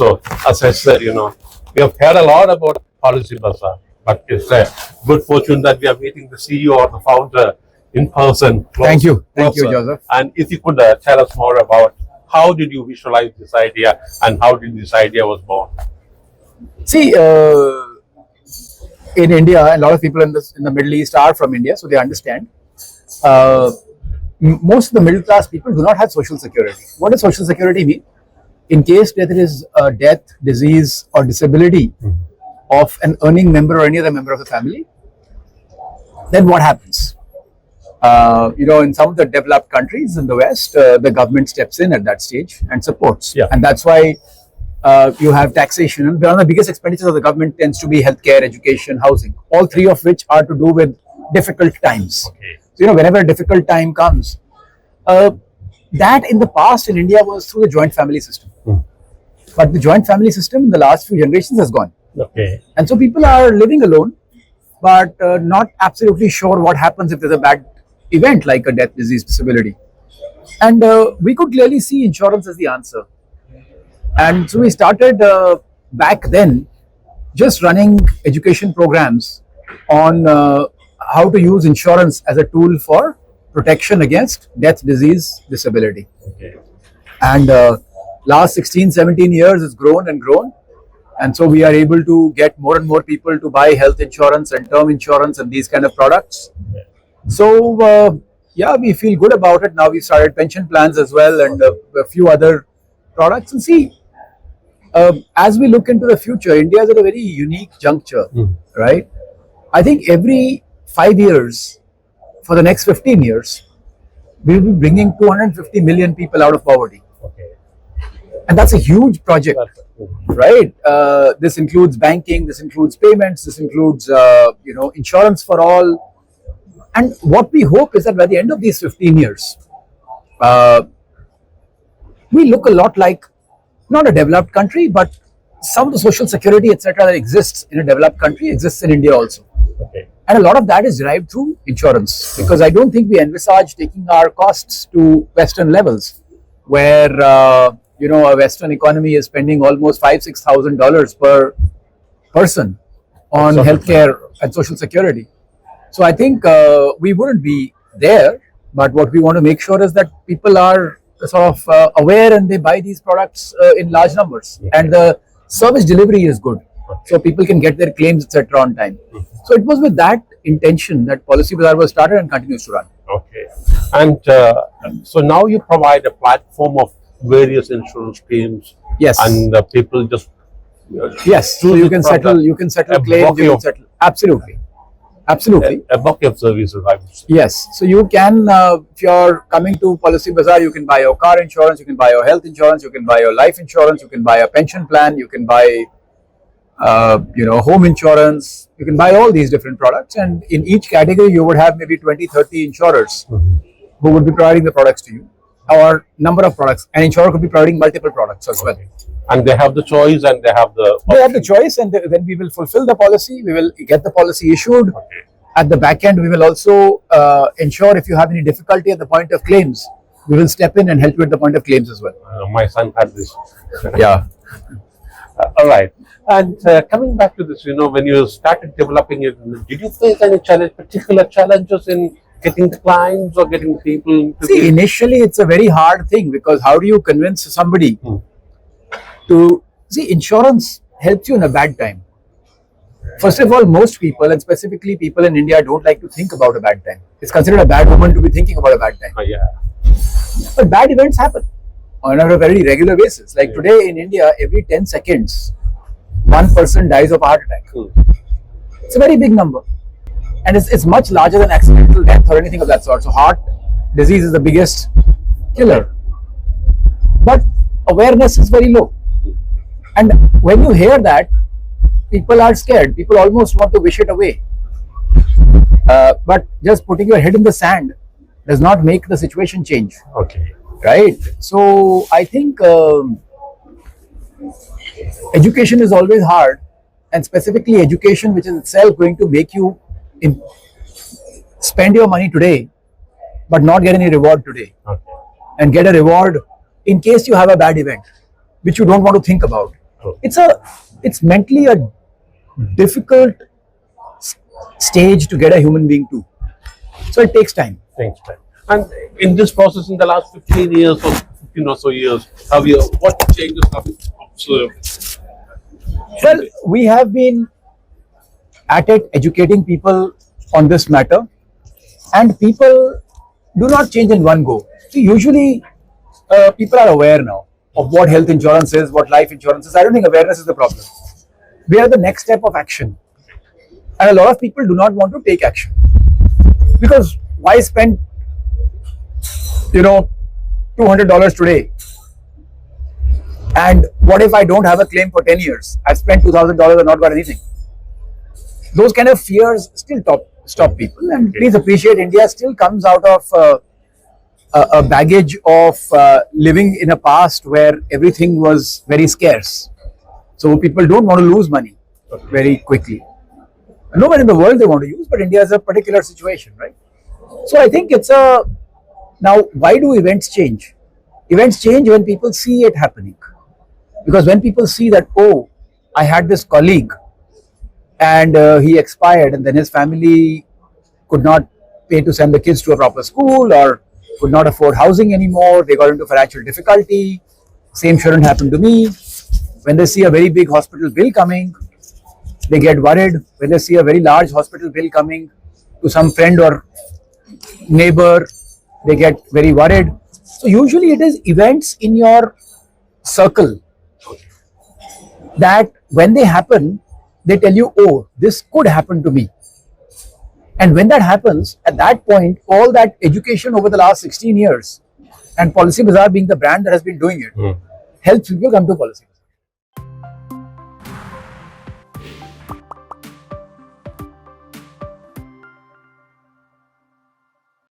So, as I said, we have heard a lot about Policy Bazaar, but it's a good fortune that we are meeting the CEO or the founder in person. Thank you, closer. Joseph. And if you could tell us more about how did you visualize this idea and how did this idea was born? See, in India, a lot of people in the Middle East are from India, so they understand. Most of the middle class people do not have social security. What does social security mean? In case there is a death, disease, or disability of an earning member or any other member of the family, then what happens? In some of the developed countries in the West, the government steps in at that stage and supports. Yeah. And that's why you have taxation. And one of the biggest expenditures of the government tends to be healthcare, education, housing, all three of which are to do with difficult times. Okay. So, whenever a difficult time comes, that in the past in India was through the joint family system. But the joint family system in the last few generations has gone. Okay. And so people are living alone, but not absolutely sure what happens if there's a bad event like a death, disease, disability. And we could clearly see insurance as the answer. And so we started back then just running education programs on how to use insurance as a tool for protection against death, disease, disability. Okay. And last 16, 17 years it's grown and grown. And so we are able to get more and more people to buy health insurance and term insurance and these kind of products. So, we feel good about it. Now we started pension plans as well and a few other products. And see, as we look into the future, India is at a very unique juncture, right? I think every 5 years, for the next 15 years, we'll be bringing 250 million people out of poverty. Okay. And that's a huge project, right? This includes banking, this includes payments, this includes, insurance for all. And what we hope is that by the end of these 15 years, we look a lot like, not a developed country, but some of the social security, etc., that exists in a developed country exists in India also. Okay. And a lot of that is derived through insurance, because I don't think we envisage taking our costs to Western levels, where a Western economy is spending almost $5,000-6,000 per person on healthcare and social security. So I think we wouldn't be there, but what we want to make sure is that people are sort of aware and they buy these products in large numbers, and the service delivery is good, so people can get their claims, etc., on time. So it was with that intention that Policy Bazaar was started and continues to run. Okay. And so now you provide a platform of various insurance schemes. Yes. And people just yes. So you can settle claims. You can settle. Absolutely. A bucket of services, I would say. Yes. So you can, if you're coming to Policy Bazaar, you can buy your car insurance, you can buy your health insurance, you can buy your life insurance, you can buy a pension plan, you can buy home insurance, you can buy all these different products, and in each category you would have maybe 20-30 insurers who would be providing the products to you, or number of products. An insurer could be providing multiple products as well. And they have the choice and they have the choice, and then we will fulfill the policy, we will get the policy issued. Okay. At the back end, we will also ensure if you have any difficulty at the point of claims, we will step in and help you at the point of claims as well. My son had this. Yeah. All right. And coming back to this, when you started developing it, did you face any particular challenges in getting the clients or getting people? See, initially it's a very hard thing, because how do you convince somebody to see? Insurance helps you in a bad time. First of all, most people, and specifically people in India, don't like to think about a bad time. It's considered a bad moment to be thinking about a bad time. Yeah. But bad events happen on a very regular basis. Like today in India, every 10 seconds, one person dies of a heart attack. It's a very big number. And it's much larger than accidental death or anything of that sort. So heart disease is the biggest killer. But awareness is very low. And when you hear that, people are scared. People almost want to wish it away. But just putting your head in the sand does not make the situation change. Okay. Right? So I think education is always hard, and specifically education which is itself going to make you spend your money today but not get any reward today, Okay. and get a reward in case you have a bad event which you don't want to think about. It's mentally a difficult stage to get a human being to. So it takes time. Thanks, man. And in this process, in the last 15 years or 15 or so years, what changes have you observed? Well, we have been at it educating people on this matter, and people do not change in one go. See, usually people are aware now of what health insurance is, what life insurance is. I don't think awareness is the problem. We are the next step of action. And a lot of people do not want to take action. Because why spend, $200 today? And what if I don't have a claim for 10 years? I've spent $2,000 and not got anything. Those kind of fears still stop people. And please appreciate, India still comes out of a baggage of living in a past where everything was very scarce. So people don't want to lose money very quickly. Nowhere in the world they want to use, but India is a particular situation, right? So I think now why do events change? Events change when people see it happening. Because when people see that, oh, I had this colleague and he expired, and then his family could not pay to send the kids to a proper school or could not afford housing anymore, they got into financial difficulty, same shouldn't happen to me. When they see a very big hospital bill coming, they get worried. When they see a very large hospital bill coming to some friend or neighbor, they get very worried. So usually it is events in your circle that when they happen, they tell you, oh, this could happen to me. And when that happens, at that point, all that education over the last 16 years, and Policy Bazaar being the brand that has been doing it, helps people come to Policy